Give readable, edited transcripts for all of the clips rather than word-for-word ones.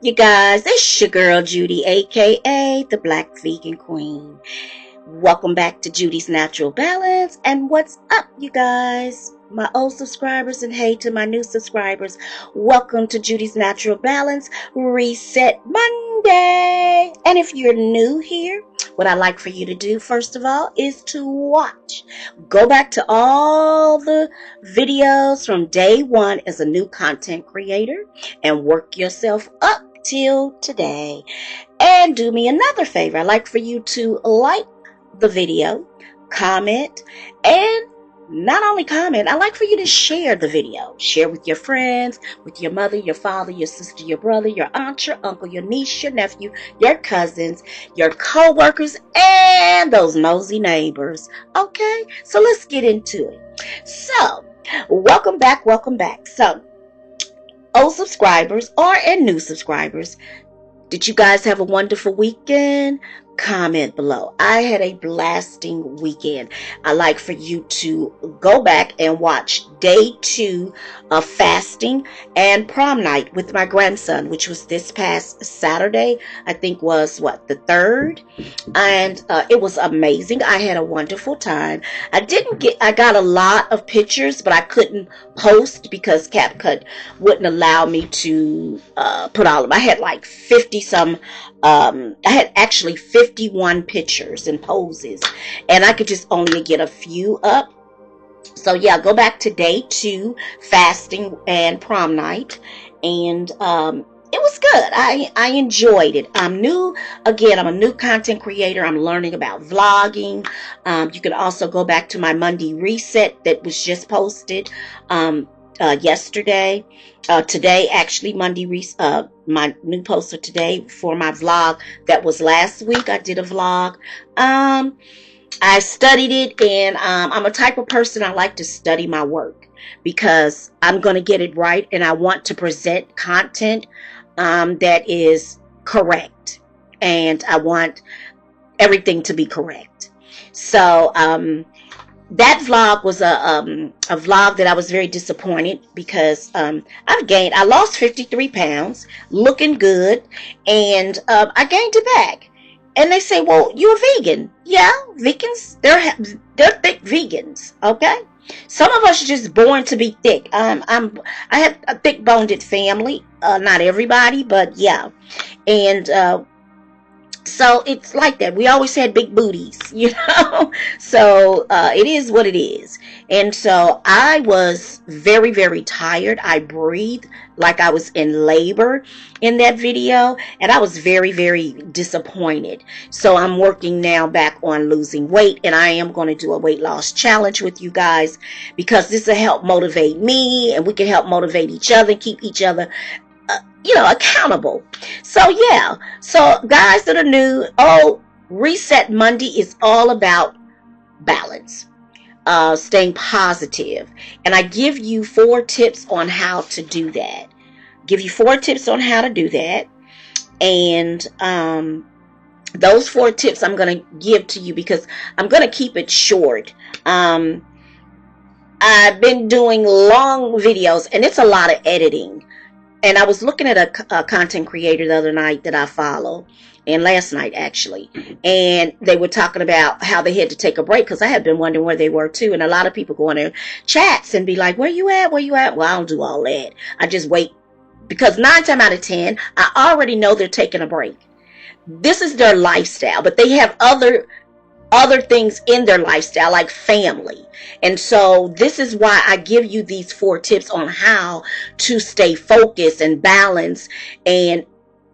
you guys? It's your girl Judy, aka the Black Vegan Queen. Welcome back to Judy's Natural Balance. And what's up, you guys? My old subscribers, and hey to my new subscribers, welcome to Judy's Natural Balance Reset Monday. And if you're new here, what I'd like for you to do, first of all, is to watch. Go back to all the videos from day one as a new content creator and work yourself up till today. And do me another favor. I'd like for you to like the video, comment, and not only comment, I'd like for you to share the video. Share with your friends, with your mother, your father, your sister, your brother, your aunt, your uncle, your niece, your nephew, your cousins, your co-workers, and those nosy neighbors. Okay, so let's get into it. So, welcome back. So, old subscribers and new subscribers, did you guys have a wonderful weekend? Comment below. I had a blasting weekend. I'd like for you to go back and watch day 2 of fasting and prom night with my grandson, which was this past Saturday. I think was the 3rd, and it was amazing. I had a wonderful time. I got a lot of pictures, but I couldn't post because CapCut wouldn't allow me to put all of them. I had like 50 some. I had actually 51 pictures and poses, and I could just only get a few up. So yeah, go back to day 2, fasting and prom night, and it was good. I enjoyed it. I'm new. Again, I'm a new content creator. I'm learning about vlogging. You can also go back to my Monday reset that was just posted yesterday. Today, actually, my new post of today for my vlog that was last week. I did a vlog. I studied it, and I'm a type of person, I like to study my work because I'm going to get it right, and I want to present content that is correct, and I want everything to be correct. So, that vlog was a vlog that I was very disappointed because I lost 53 pounds, looking good, and I gained it back. And they say, well, you're a vegan. Yeah, vegans, they're thick vegans, okay? Some of us are just born to be thick. I have a thick-boned family, not everybody, but yeah. And so it's like that. We always had big booties, you know. So it is what it is. And so I was very, very tired. I breathed like I was in labor in that video. And I was very, very disappointed. So I'm working now back on losing weight. And I am going to do a weight loss challenge with you guys, because this will help motivate me. And we can help motivate each other and keep each other accountable. So yeah, so guys that are new, Reset Monday is all about balance, staying positive, and I give you 4 tips on how to do that. And those 4 tips I'm going to give to you because I'm going to keep it short. I've been doing long videos, and it's a lot of editing. And I was looking at a content creator the other night that I follow, and last night actually, and they were talking about how they had to take a break because I had been wondering where they were too. And a lot of people go on their chats and be like, where you at? Well, I don't do all that. I just wait, because 9 times out of 10, I already know they're taking a break. This is their lifestyle, but they have other things in their lifestyle, like family. And so this is why I give you these 4 tips on how to stay focused and balanced. And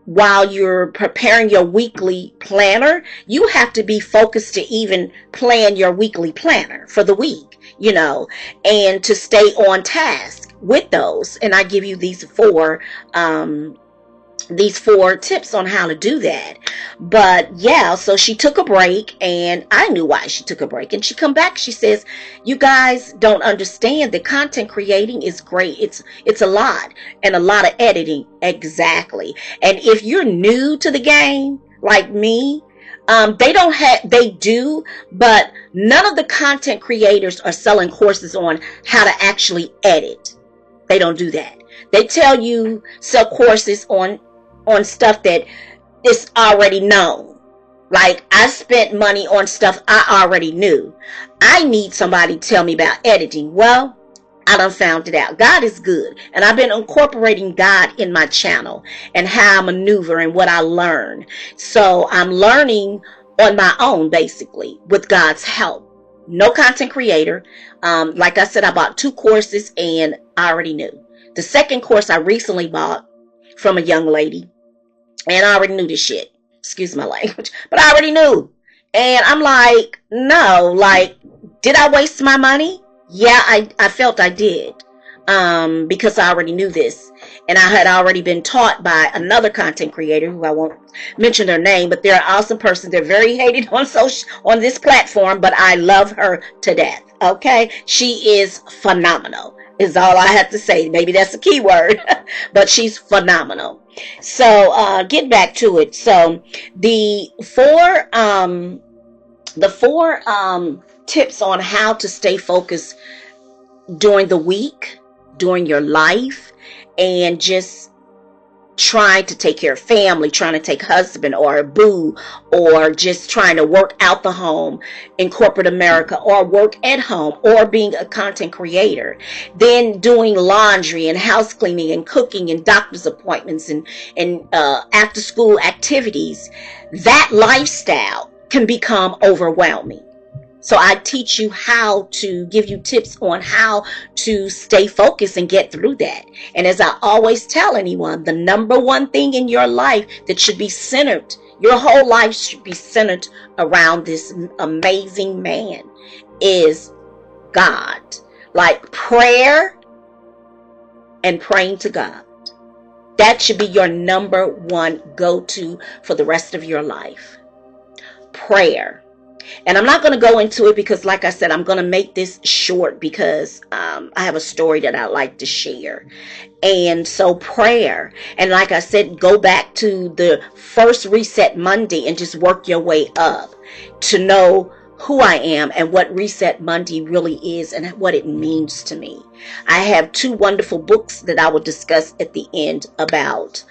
while you're preparing your weekly planner, you have to be focused to even plan your weekly planner for the week, and to stay on task with those. And I give you these 4 tips on how to do that. But yeah, so she took a break, and I knew why she took a break. And she come back, she says, you guys don't understand that content creating is great. It's a lot, and a lot of editing. Exactly. And if you're new to the game like me, they do, but none of the content creators are selling courses on how to actually edit. They don't do that. They tell you sell courses on on stuff that is already known. Like, I spent money on stuff I already knew. I need somebody to tell me about editing. Well, I done found it out. God is good. And I've been incorporating God in my channel and how I maneuver and what I learn. So I'm learning on my own, basically, with God's help. No content creator. Like I said, I bought 2 courses and I already knew. The second course I recently bought from a young lady, and I already knew this shit. Excuse my language, but I already knew. And I'm like, no, like, did I waste my money? Yeah, I felt I did. Because I already knew this. And I had already been taught by another content creator who I won't mention their name, but they're an awesome person. They're very hated on this platform, but I love her to death. Okay? She is phenomenal, is all I have to say. Maybe that's a key word, but she's phenomenal. So, get back to it. So, the four tips on how to stay focused during the week, during your life, and just trying to take care of family, trying to take husband or a boo, or just trying to work out the home in corporate America, or work at home, or being a content creator, then doing laundry and house cleaning and cooking and doctor's appointments and after school activities. That lifestyle can become overwhelming. So I teach you how to give you tips on how to stay focused and get through that. And as I always tell anyone, the number one thing in your life that should be centered, your whole life should be centered around this amazing man, is God. Like prayer and praying to God. That should be your number one go-to for the rest of your life. Prayer. And I'm not going to go into it because, like I said, I'm going to make this short because I have a story that I'd like to share. And so prayer. And like I said, go back to the first Reset Monday and just work your way up to know who I am and what Reset Monday really is and what it means to me. I have 2 wonderful books that I will discuss at the end about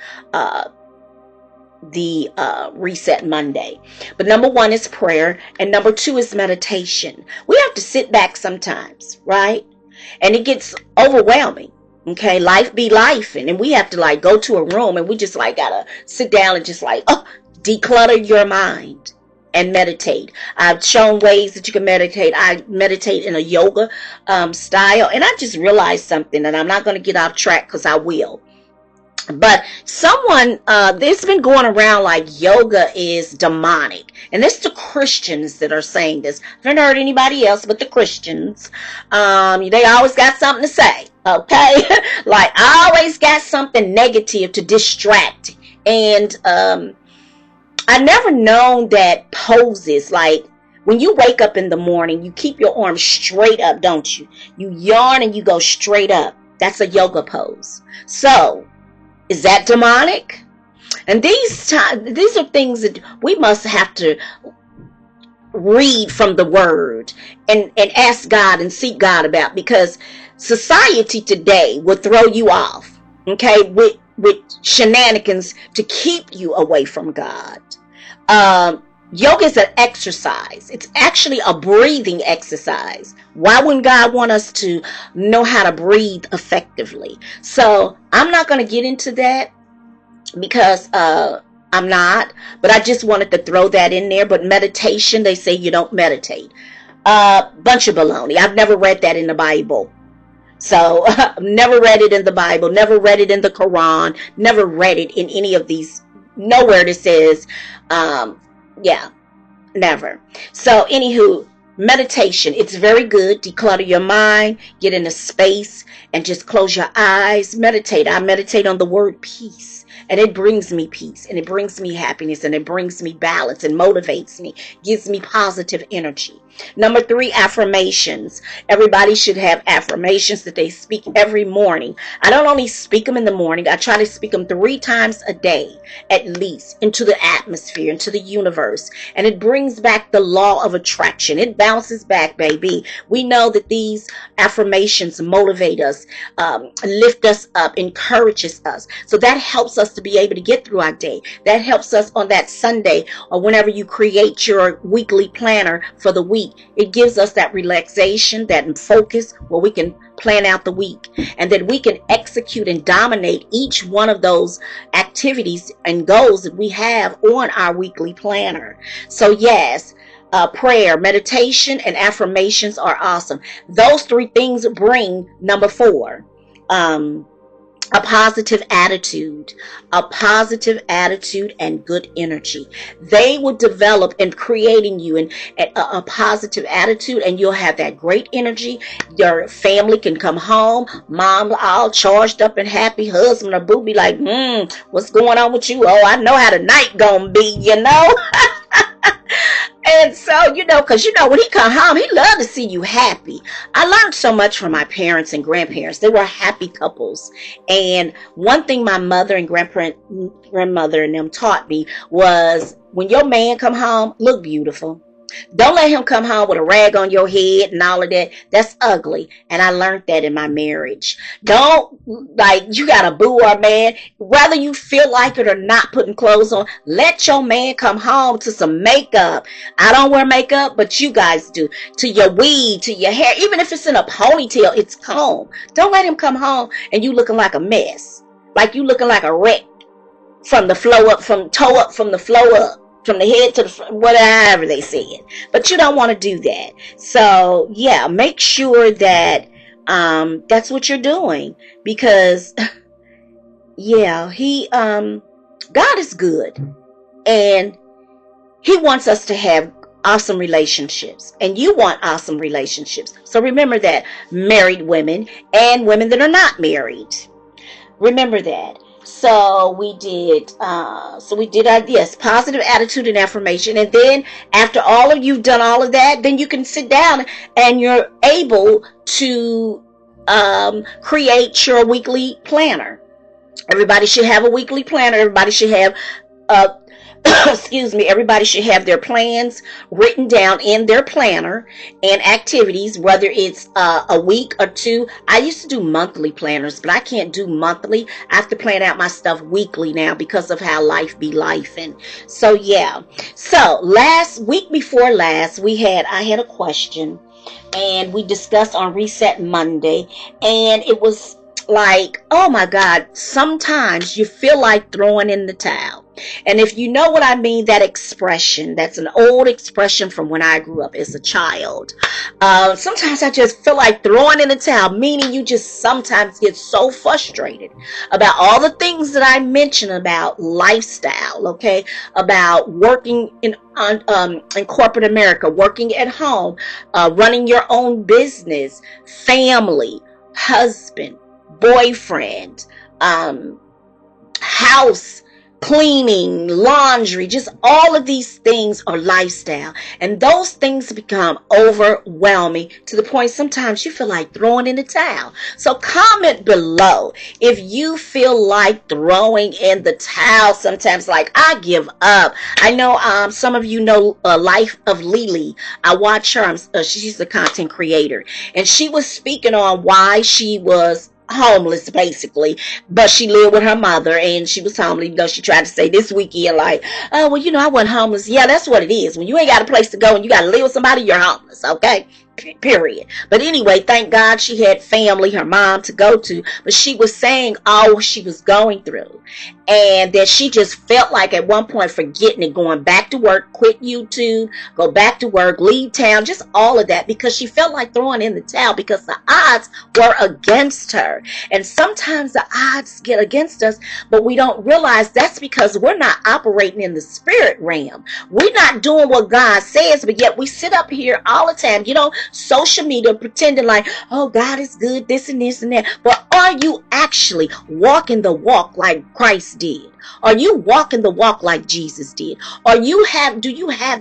the Reset Monday. But number 1 is prayer, and number 2 is meditation. We have to sit back sometimes, right? And it gets overwhelming. Okay, life be life, and we have to like go to a room and we just like gotta sit down and just like declutter your mind and meditate. I've shown ways that you can meditate. I meditate in a yoga style, and I just realized something, and I'm not going to get off track because I will. But someone, it's been going around like yoga is demonic. And it's the Christians that are saying this. I haven't heard anybody else but the Christians. They always got something to say. Okay? Like, I always got something negative to distract. And I never known that poses, like, when you wake up in the morning, you keep your arms straight up, don't you? You yawn and you go straight up. That's a yoga pose. So, is that demonic? And these are things that we must have to read from the word and ask God and seek God about, because society today will throw you off, okay, with shenanigans to keep you away from God. Yoga is an exercise. It's actually a breathing exercise. Why wouldn't God want us to know how to breathe effectively? So I'm not going to get into that because I'm not. But I just wanted to throw that in there. But meditation, they say you don't meditate. Bunch of baloney. I've never read that in the Bible. So never read it in the Bible. Never read it in the Quran. Never read it in any of these. Nowhere that says yeah, never. So anywho, meditation, it's very good. Declutter your mind, get in a space and just close your eyes. Meditate. I meditate on the word peace, and it brings me peace, and it brings me happiness, and it brings me balance and motivates me, gives me positive energy. Number 3, affirmations. Everybody should have affirmations that they speak every morning. I don't only speak them in the morning. I try to speak them 3 times a day, at least, into the atmosphere, into the universe. And it brings back the law of attraction. It bounces back, baby. We know that these affirmations motivate us, lift us up, encourages us. So that helps us to be able to get through our day. That helps us on that Sunday or whenever you create your weekly planner for the week. It gives us that relaxation, that focus where we can plan out the week, and that we can execute and dominate each one of those activities and goals that we have on our weekly planner. So yes, prayer, meditation, and affirmations are awesome. Those three things bring number 4. A positive attitude and good energy. They will develop in creating you in a positive attitude, and you'll have that great energy. Your family can come home, mom all charged up and happy, husband or boo be like, what's going on with you? Oh, I know how the night gonna be, you know. And so, because, when he come home, he loved to see you happy. I learned so much from my parents and grandparents. They were happy couples. And one thing my mother and grandmother and them taught me was, when your man come home, look beautiful. Don't let him come home with a rag on your head and all of that. That's ugly. And I learned that in my marriage. Don't, you got a boo or a man, whether you feel like it or not putting clothes on, let your man come home to some makeup. I don't wear makeup, but you guys do. To your weave, to your hair, even if it's in a ponytail, it's combed. Don't let him come home and you looking like a mess. Like you looking like a wreck from the flow up, from toe up, from the flow up. From the head to the front, whatever they said. But you don't want to do that. So, yeah, make sure that that's what you're doing. Because, yeah, God is good. And he wants us to have awesome relationships. And you want awesome relationships. So remember that, married women and women that are not married. Remember that. So we did our, yes, positive attitude and affirmation. And then after all of you've done all of that, then you can sit down and you're able to create your weekly planner. Everybody should have a weekly planner. Everybody should have everybody should have their plans written down in their planner and activities, whether it's a week or 2. I used to do monthly planners, but I can't do monthly. I have to plan out my stuff weekly now because of how life be life. And so, yeah. So week before last, I had a question, and we discussed on Reset Monday, and it was like, oh my God, sometimes you feel like throwing in the towel. And if you know what I mean, that expression, that's an old expression from when I grew up as a child. Sometimes I just feel like throwing in the towel, meaning you just sometimes get so frustrated about all the things that I mentioned about lifestyle, okay, about working in corporate America, working at home, running your own business, family, husband, boyfriend, house, cleaning, laundry, just all of these things are lifestyle. And those things become overwhelming to the point sometimes you feel like throwing in the towel. So comment below if you feel like throwing in the towel sometimes, like, I give up. I know some of you know Life of Lily. I watch her. She's a content creator. And she was speaking on why she was homeless, basically, but she lived with her mother, and she was homeless. She tried to say this weekend, like, oh, well, I wasn't homeless. Yeah, that's what it is. When you ain't got a place to go and you got to live with somebody, you're homeless, okay? Period. But anyway, thank God she had family, her mom, to go to. But she was saying all she was going through, and that she just felt like at one point forgetting it, going back to work, quit YouTube, go back to work, leave town, just all of that, because she felt like throwing in the towel because the odds were against her. And sometimes the odds get against us, but we don't realize that's because we're not operating in the spirit realm. We're not doing what God says, but yet we sit up here all the time, social media, pretending like, oh, God is good, this and this and that. But are you actually walking the walk like Christ did? Are you walking the walk like Jesus did? Do you have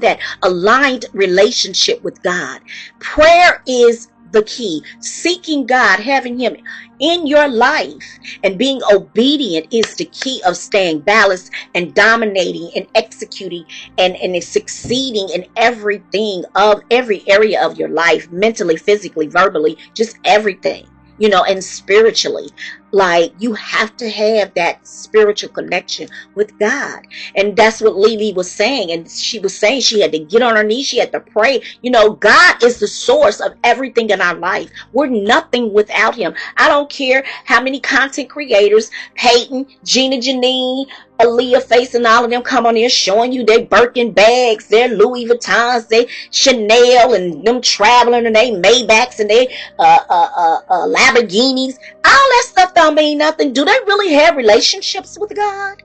that aligned relationship with God? Prayer is the key. Seeking God, having him in your life and being obedient is the key of staying balanced and dominating and executing and succeeding in everything of every area of your life, mentally, physically, verbally, just everything, and spiritually. Like, you have to have that spiritual connection with God. And that's what Lily was saying. And she was saying she had to get on her knees. She had to pray. God is the source of everything in our life. We're nothing without him. I don't care how many content creators, Peyton, Gina Janine, Aaliyah Face, and all of them come on here showing you their Birkin bags, their Louis Vuittons, their Chanel, and them traveling, and they Maybachs, and they Lamborghinis. All that stuff don't mean nothing. Do they really have relationships with God?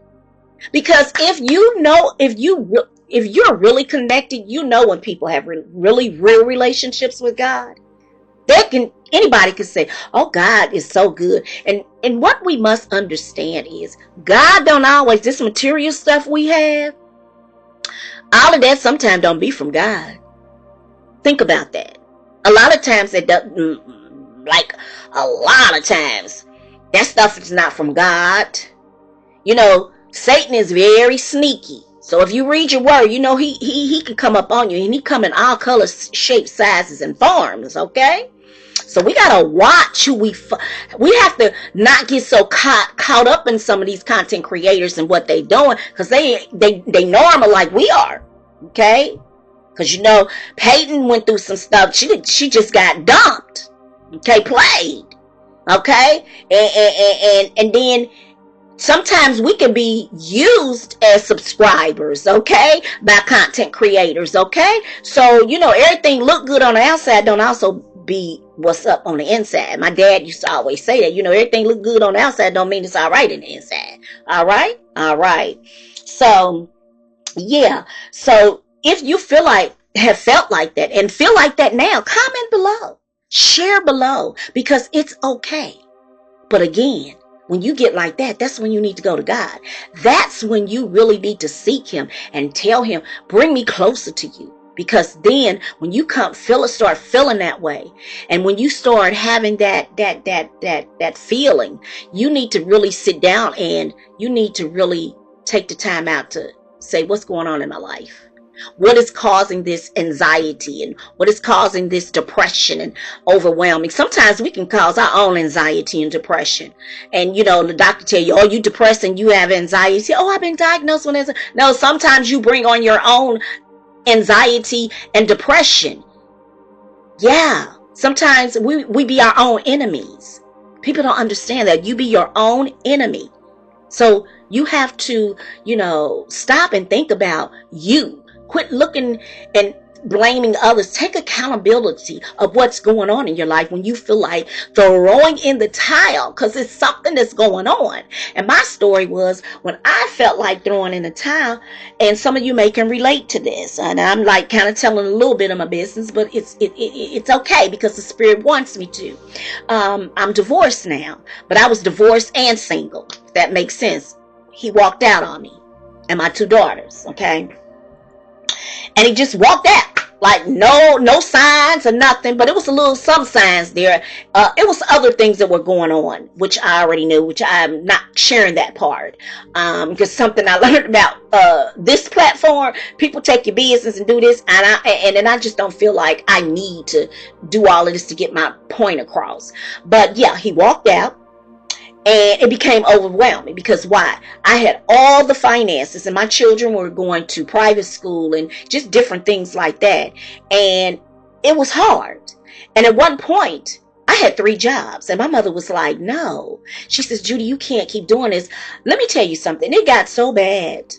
Because if you're really connected, when people have really real relationships with God. Anybody can say, oh, God is so good. And what we must understand is God don't always, this material stuff we have, all of that sometimes don't be from God. Think about that. A lot of times it doesn't, like a lot of times that stuff is not from God. Satan is very sneaky. So if you read your word, he can come up on you, and he come in all colors, shapes, sizes, and forms. Okay, so we gotta watch who we have to not get so caught up in some of these content creators and what they doing, because they normal like we are. Okay, because Peyton went through some stuff. She just got dumped. Okay, played. Okay, and then sometimes we can be used as subscribers, okay, by content creators, okay? So, everything look good on the outside don't also be what's up on the inside. My dad used to always say that, everything look good on the outside don't mean it's all right in the inside. All right? All right. So, yeah. So, if you have felt like that and feel like that now, comment below. Share below, because it's okay. But again, when you get like that, that's when you need to go to God. That's when you really need to seek him and tell him, bring me closer to you. Because then when you start feeling that way, and when you start having that feeling, you need to really sit down and you need to really take the time out to say, what's going on in my life? What is causing this anxiety, and what is causing this depression and overwhelming? Sometimes we can cause our own anxiety and depression. And, the doctor tell you, oh, you depressed and you have anxiety. Oh, I've been diagnosed with anxiety. No, sometimes you bring on your own anxiety and depression. Yeah. Sometimes we be our own enemies. People don't understand that. You be your own enemy. So you have to, stop and think about you. Quit looking and blaming others. Take accountability of what's going on in your life when you feel like throwing in the towel, because it's something that's going on. And my story was when I felt like throwing in the towel, and some of you may can relate to this, and I'm like kind of telling a little bit of my business, but it's okay because the Spirit wants me to. I'm divorced now, but I was divorced and single, if that makes sense. He walked out on me and my 2 daughters, okay? And he just walked out, like no signs or nothing, but it was some signs there. It was other things that were going on, which I already knew, which I'm not sharing that part. Because something I learned about this platform, people take your business and do this, and then I just don't feel like I need to do all of this to get my point across. But yeah, he walked out. And it became overwhelming because why? I had all the finances and my children were going to private school and just different things like that. And it was hard. And at one point, I had 3 jobs and my mother was like, no. She says, Judy, you can't keep doing this. Let me tell you something. It got so bad.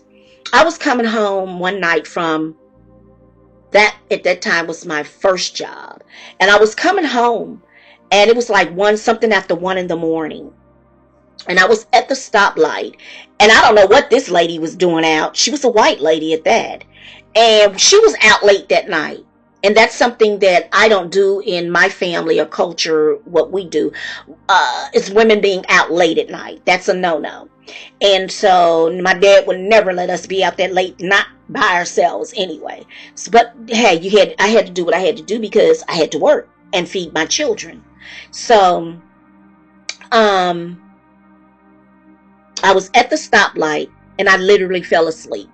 I was coming home one night from that, at that time was my first job. And I was coming home and it was like something after 1 in the morning. And I was at the stoplight, and I don't know what this lady was doing out. She was a white lady at that. And she was out late that night. And that's something that I don't do in my family or culture. What we do is women being out late at night. That's a no-no. And so my dad would never let us be out that late, not by ourselves anyway. So, but hey, I had to do what I had to do because I had to work. and feed my children. So I was at the stoplight and I literally fell asleep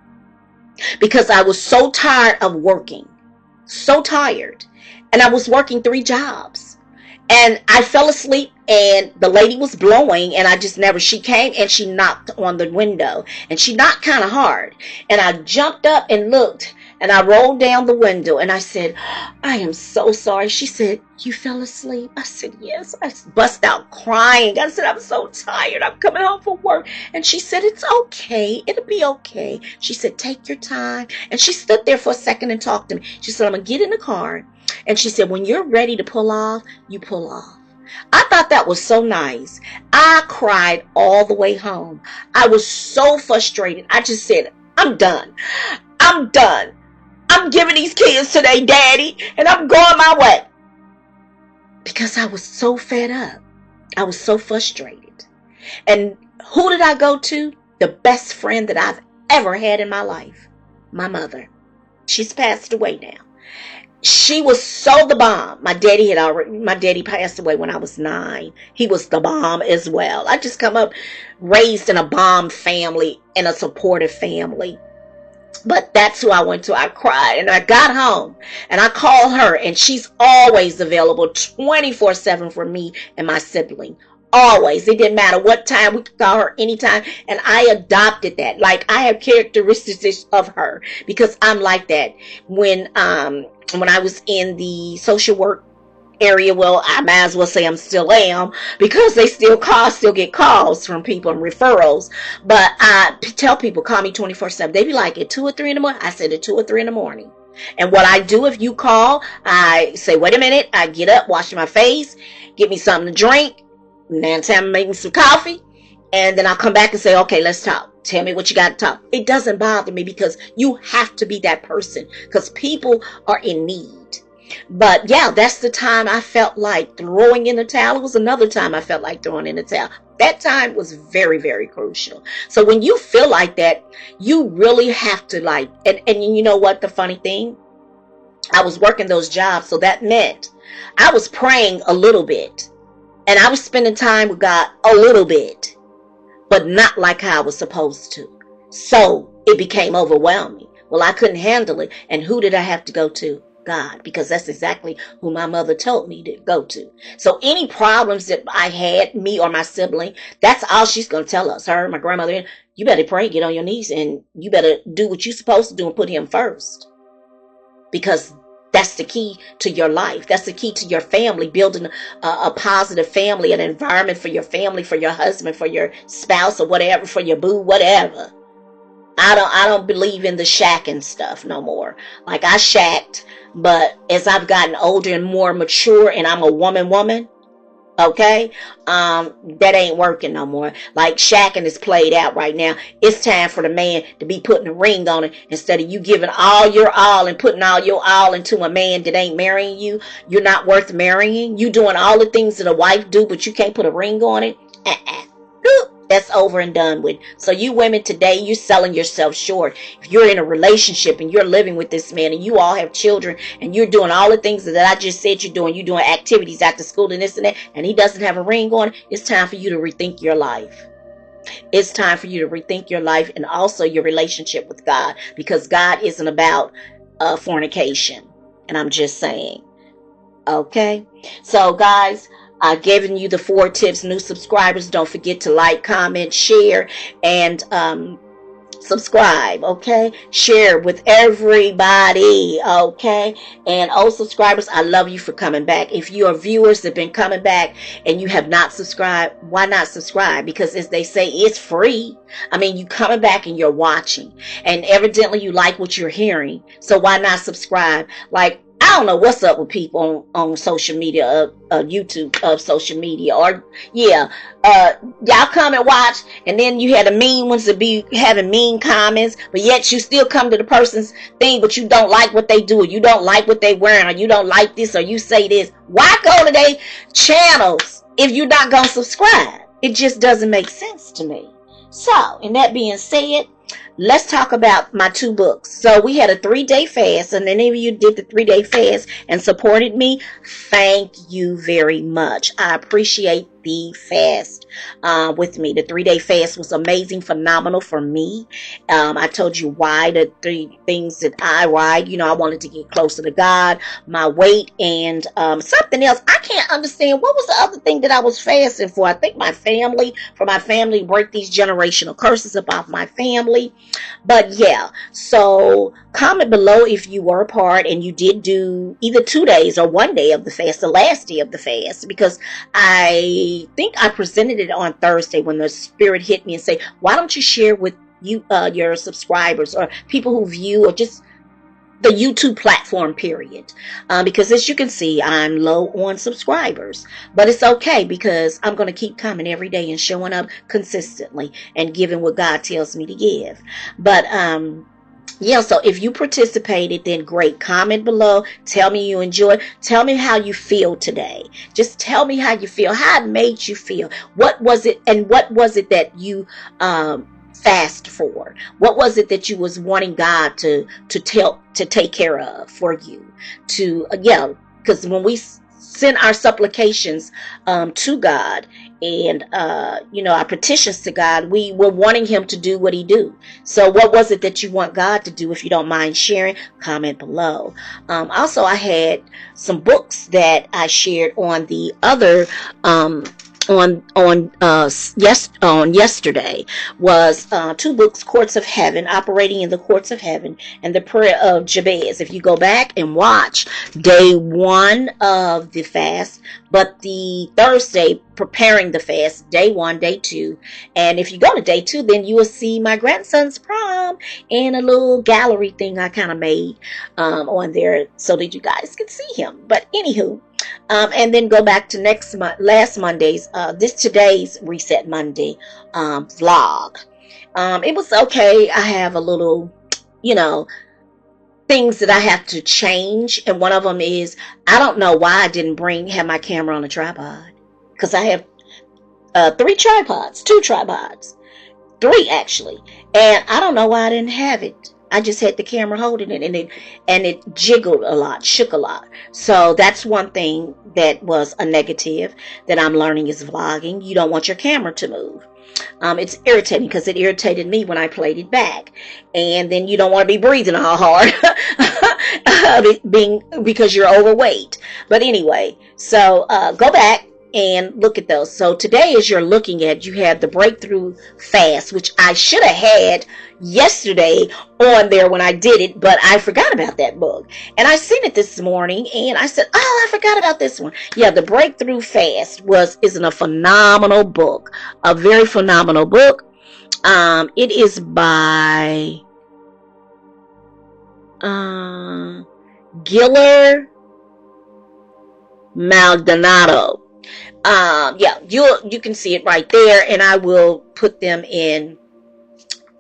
because I was so tired of working, so tired, and I was working 3 jobs. And I fell asleep and the lady was blowing and I just never, she came and she knocked on the window and she knocked kind of hard. And I jumped up and looked and I rolled down the window and I said, I am so sorry. She said, you fell asleep? I said, yes. I bust out crying. I said, I'm so tired. I'm coming home from work. And she said, it's okay. It'll be okay. She said, take your time. And she stood there for a second and talked to me. She said, I'm going to get in the car. And she said, when you're ready to pull off, you pull off. I thought that was so nice. I cried all the way home. I was so frustrated. I just said, I'm done. I'm done. I'm giving these kids to their daddy and I'm going my way. Because I was so fed up. I was so frustrated. And who did I go to? The best friend that I've ever had in my life. My mother. She's passed away now. She was so the bomb. My daddy passed away when I was 9. He was the bomb as well. I just come up raised in a bomb family, in a supportive family. But that's who I went to. I cried and I got home and I called her and she's always available 24/7 for me and my sibling. Always. It didn't matter what time. We could call her anytime. And I adopted that. Like, I have characteristics of her because I'm like that. When I was in the social work area, well, I might as well say I'm still am, because they still get calls from people and referrals. But I tell people, call me 24/7. They be like, at 2 or 3 in the morning. I said at 2 or 3 in the morning. And what I do, if you call, I say, wait a minute. I get up, wash my face, get me something to drink. Now time make me some coffee. And then I'll come back and say, okay, let's talk. Tell me what you got to talk. It doesn't bother me because you have to be that person because people are in need. But yeah, that's the time I felt like throwing in the towel. It was another time I felt like throwing in the towel. That time was very, very crucial. So when you feel like that, you really have to like, and you know what, the funny thing? I was working those jobs. So that meant I was praying a little bit and I was spending time with God a little bit, but not like how I was supposed to. So it became overwhelming. Well, I couldn't handle it. And who did I have to go to? God, because that's exactly who my mother told me to go to. So any problems that I had, me or my sibling, that's all she's going to tell us. Her, my grandmother, you better pray, get on your knees, and you better do what you're supposed to do and put him first. Because that's the key to your life. That's the key to your family, building a positive family, an environment for your family, for your husband, for your spouse or whatever, for your boo, whatever. I don't believe in the shacking stuff no more. Like, I shacked, but as I've gotten older and more mature and I'm a woman, okay, that ain't working no more. Like, shacking is played out right now. It's time for the man to be putting a ring on it instead of you giving all your all and putting all your all into a man that ain't marrying you. You're not worth marrying. You doing all the things that a wife do, but you can't put a ring on it. That's over and done with. So you women today, you're selling yourself short. If you're in a relationship and you're living with this man and you all have children and you're doing all the things that I just said you're doing activities after school and this and that, and he doesn't have a ring on, it's time for you to rethink your life. It's time for you to rethink your life and also your relationship with God, because God isn't about fornication. And I'm just saying. Okay? So guys, I've given you the 4 tips. New subscribers, don't forget to like, comment, share, and subscribe. Okay, share with everybody. Okay, and old subscribers, I love you for coming back. If you are viewers that have been coming back and you have not subscribed, why not subscribe? Because as they say, it's free. I mean, you coming back and you're watching, and evidently you like what you're hearing, so why not subscribe? Like, I don't know what's up with people on social media, YouTube, social media, or yeah, y'all come and watch, and then you had the mean ones that be having mean comments, but yet you still come to the person's thing, but you don't like what they do, or you don't like what they wearing, or you don't like this, or you say this. Why go to their channels if you're not gonna subscribe? It just doesn't make sense to me. So, and that being said, let's talk about my 2 books. So we had a 3-day fast, and any of you did the 3-day fast and supported me, thank you very much. I appreciate the fast with me. The 3-day fast was amazing, phenomenal for me. I told you why, the 3 things that why, I wanted to get closer to God, my weight, and something else. I can't understand what was the other thing that I was fasting for. I think my family, break these generational curses about my family. But yeah, so comment below if you were a part and you did do either 2 days or 1 day of the fast, the last day of the fast, because I think I presented it on Thursday when the Spirit hit me and say, why don't you share with your subscribers or people who view, or just the YouTube platform, period. Because as you can see, I'm low on subscribers, but it's okay because I'm going to keep coming every day and showing up consistently and giving what God tells me to give. But yeah, so if you participated, then great. Comment below. Tell me you enjoyed. Tell me how you feel today. Just tell me how you feel, how it made you feel. What was it, and what was it that you fast for? What was it that you was wanting God to take care of for you? Because when we send our supplications to God, and our petitions to God, we were wanting Him to do what He do. So what was it that you want God to do? If you don't mind sharing, comment below. Also, I had some books that I shared on the other on yesterday, was 2 books, Courts of Heaven, Operating in the Courts of Heaven, and the Prayer of Jabez. If you go back and watch day 1 of the fast, but the Thursday preparing the fast, day 1, day 2, and if you go to day 2, then you will see my grandson's prom and a little gallery thing I kind of made on there so that you guys can see him. But anywho, and then go back to last Monday's, today's Reset Monday vlog. It was okay. I have a little, things that I have to change, and one of them is I don't know why I didn't have my camera on a tripod, because I have 2 tripods, 3 actually, and I don't know why I didn't have it. I just had the camera holding it, and it jiggled a lot, shook a lot. So that's one thing that was a negative that I'm learning is vlogging. You don't want your camera to move. It's irritating because it irritated me when I played it back. And then you don't want to be breathing all hard because you're overweight. But anyway, so go back and look at those. So today, as you're looking at, you have the Breakthrough Fast, which I should have had yesterday on there when I did it, but I forgot about that book. And I seen it this morning, and I said, oh, I forgot about this one. Yeah, the Breakthrough Fast is a phenomenal book, a very phenomenal book. It is by Giller Maldonado. Yeah, you can see it right there, and I will put them in.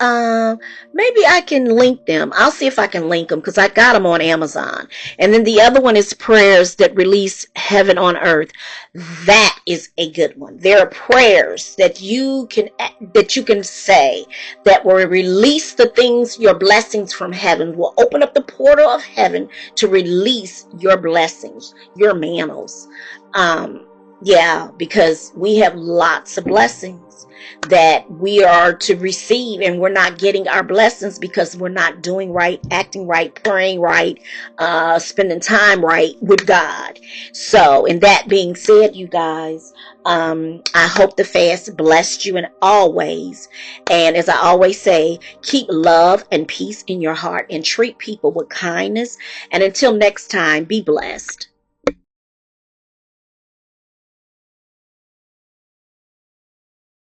Maybe I can link them. I'll see if I can link them because I got them on Amazon. And then the other one is Prayers That Release Heaven on Earth. That is a good one. There are prayers that you can say that will release the things, your blessings from heaven, will open up the portal of heaven to release your blessings, your mantles. Yeah, because we have lots of blessings that we are to receive, and we're not getting our blessings because we're not doing right, acting right, praying right, spending time right with God. So, in that being said, you guys, I hope the fast blessed you in all ways. And as I always say, keep love and peace in your heart and treat people with kindness. And until next time, be blessed.